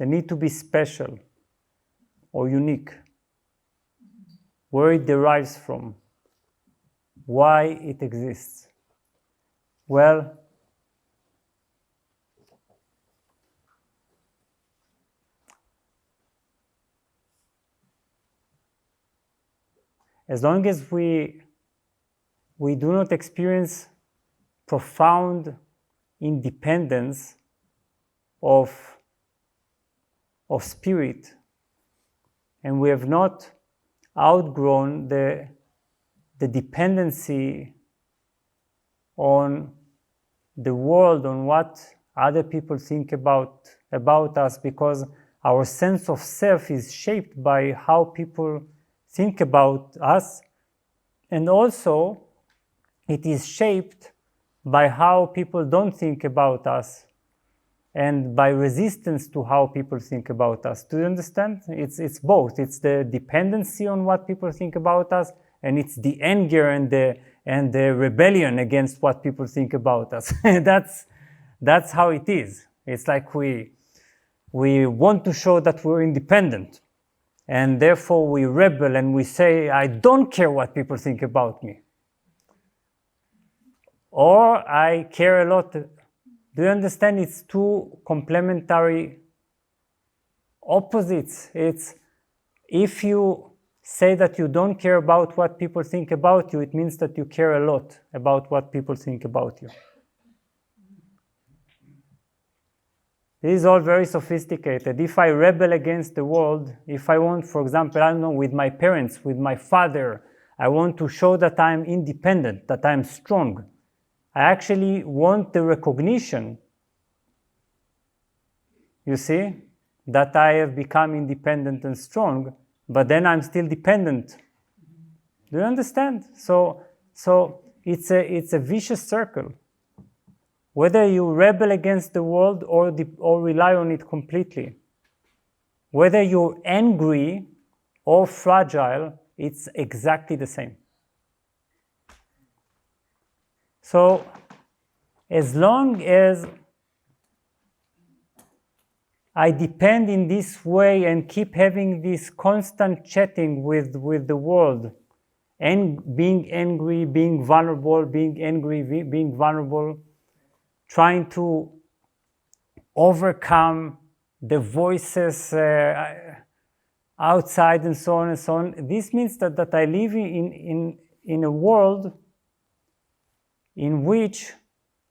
the need to be special or unique, where it derives from, why it exists. Well, as long as we do not experience profound independence of spirit, and we have not outgrown the dependency on the world, on what other people think about us, because our sense of self is shaped by how people think about us, and also it is shaped by how people don't think about us and by resistance to how people think about us. Do you understand? It's both. It's the dependency on what people think about us, and it's the anger and the rebellion against what people think about us. That's how it is. It's like we want to show that we're independent, and therefore we rebel and we say, I don't care what people think about me. Or I care a lot. Do you understand? It's two complementary opposites. It's if you say that you don't care about what people think about you, it means that you care a lot about what people think about you. This is all very sophisticated. If I rebel against the world, if I want, for example, I don't know, with my parents, with my father, I want to show that I'm independent, that I'm strong. I actually want the recognition, you see, that I have become independent and strong, but then I'm still dependent. Do you understand? So it's a vicious circle. Whether you rebel against the world or rely on it completely, whether you're angry or fragile, it's exactly the same. So, as long as I depend in this way and keep having this constant chatting with the world, and being angry, being vulnerable, being angry, being vulnerable, trying to overcome the voices outside and so on, this means that I live in a world in which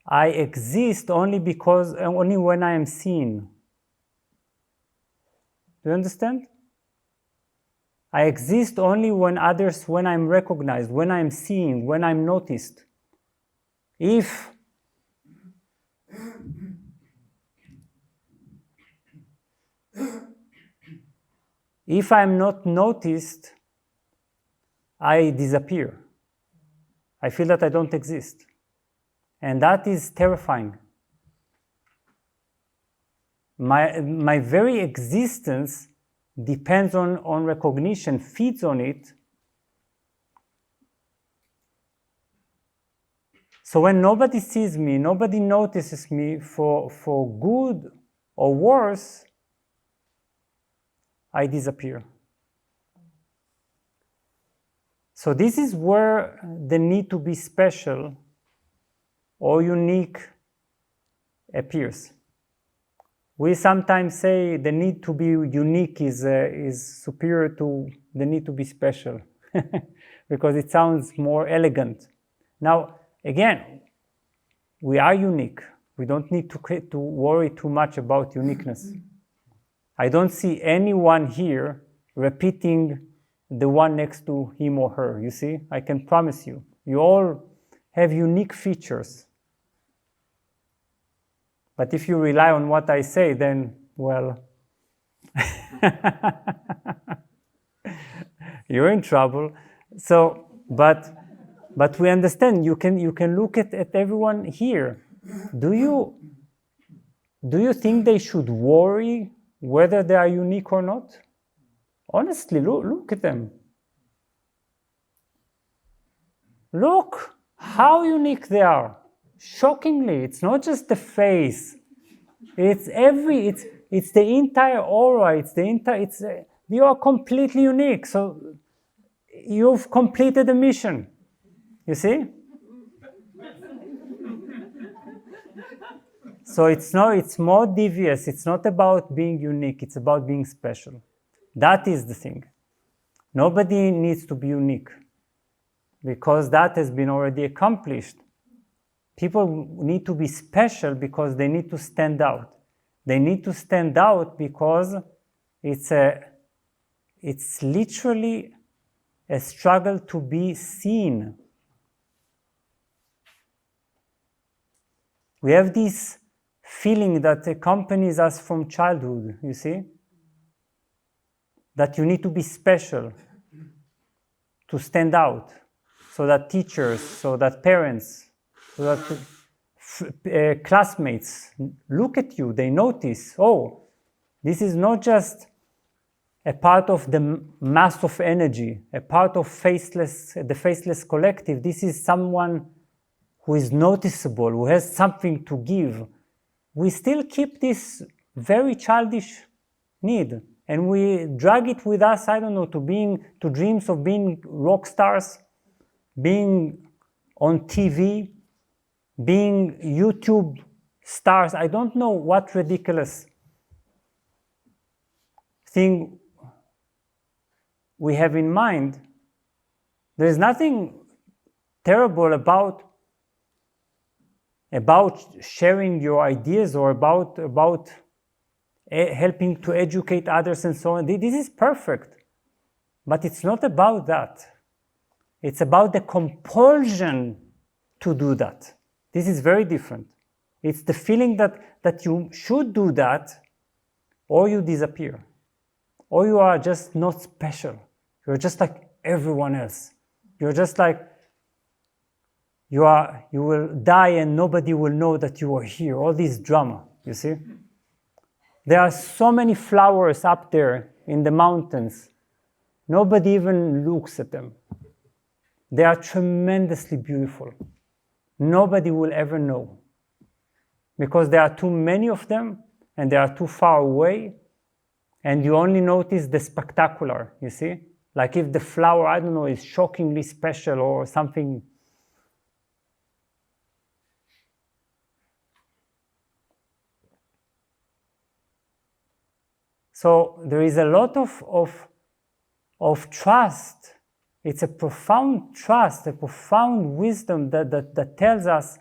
I exist only when I am seen. Do you understand? I exist only when I'm recognized, when I'm seen, when I'm noticed. If I'm not noticed, I disappear. I feel that I don't exist. And that is terrifying. My very existence depends on recognition, feeds on it. So when nobody sees me, nobody notices me for good or worse, I disappear. So this is where the need to be special or unique appears. We sometimes say the need to be unique is superior to the need to be special because it sounds more elegant. Now, again, we are unique. We don't need to worry too much about uniqueness. I don't see anyone here repeating the one next to him or her, you see? I can promise you. You all have unique features. But if you rely on what I say, then, well, you're in trouble. So, but we understand. You can look at everyone here. Do you think they should worry whether they are unique or not? Honestly, look at them. Look how unique they are. Shockingly, it's not just the face. It's it's the entire aura. You are completely unique. So you've completed the mission. You see? So it's more devious. It's not about being unique. It's about being special. That is the thing. Nobody needs to be unique, because that has been already accomplished. People need to be special because they need to stand out. They need to stand out because it's literally a struggle to be seen. We have this feeling that accompanies us from childhood, you see? That you need to be special to stand out, so that teachers, so that parents, so that classmates look at you, they notice, oh, this is not just a part of the mass of energy, a part of the faceless collective. This is someone who is noticeable, who has something to give. We still keep this very childish need, and we drag it with us, I don't know, to dreams of being rock stars, being on TV, being YouTube stars. I don't know what ridiculous thing we have in mind. There's nothing terrible about sharing your ideas or about helping to educate others and so on. This is perfect. But it's not about that. It's about the compulsion to do that. This is very different. It's the feeling that you should do that, or you disappear. Or you are just not special. You're just like everyone else. You're just like, you will die and nobody will know that you are here. All this drama, you see? There are so many flowers up there in the mountains. Nobody even looks at them. They are tremendously beautiful. Nobody will ever know, because there are too many of them and they are too far away, and you only notice the spectacular, you see? Like if the flower, I don't know, is shockingly special or something. So there is a lot of trust. It's a profound trust, a profound wisdom that tells us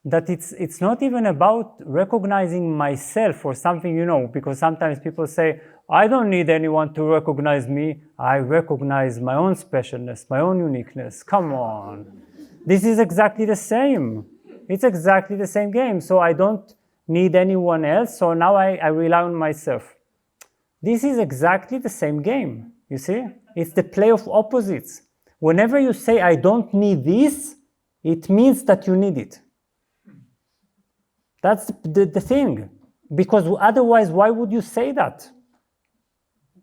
that it's not even about recognizing myself or something, you know, because sometimes people say, I don't need anyone to recognize me. I recognize my own specialness, my own uniqueness. Come on. This is exactly the same. It's exactly the same game. So I don't need anyone else. So now I rely on myself. This is exactly the same game, you see? It's the play of opposites. Whenever you say, I don't need this, it means that you need it. That's the thing. Because otherwise, why would you say that?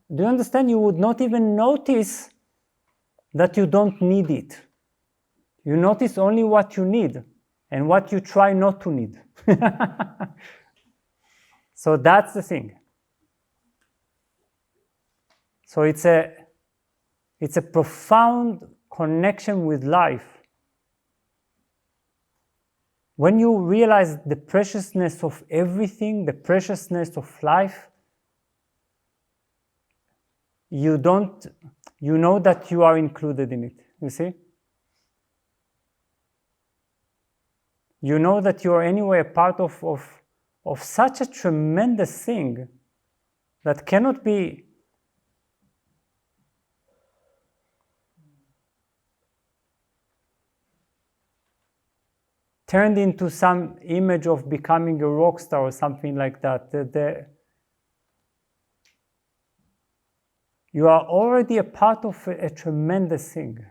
Do you understand? You would not even notice that you don't need it. You notice only what you need and what you try not to need. So that's the thing. So it's a profound connection with life. When you realize the preciousness of everything, the preciousness of life, you know that you are included in it, you see? You know that you are anyway a part of such a tremendous thing that cannot be turned into some image of becoming a rock star or something like that. You are already a part of a tremendous thing.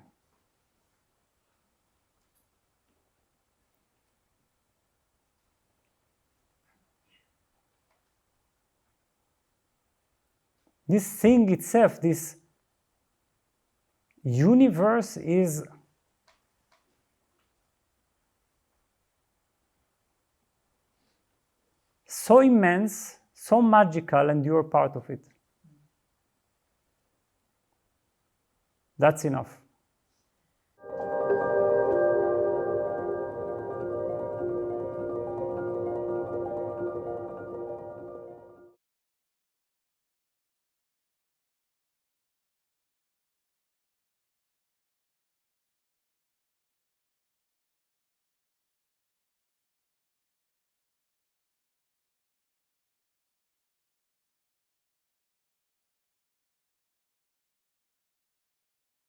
This thing itself, this universe is so immense, so magical, and you're part of it. That's enough.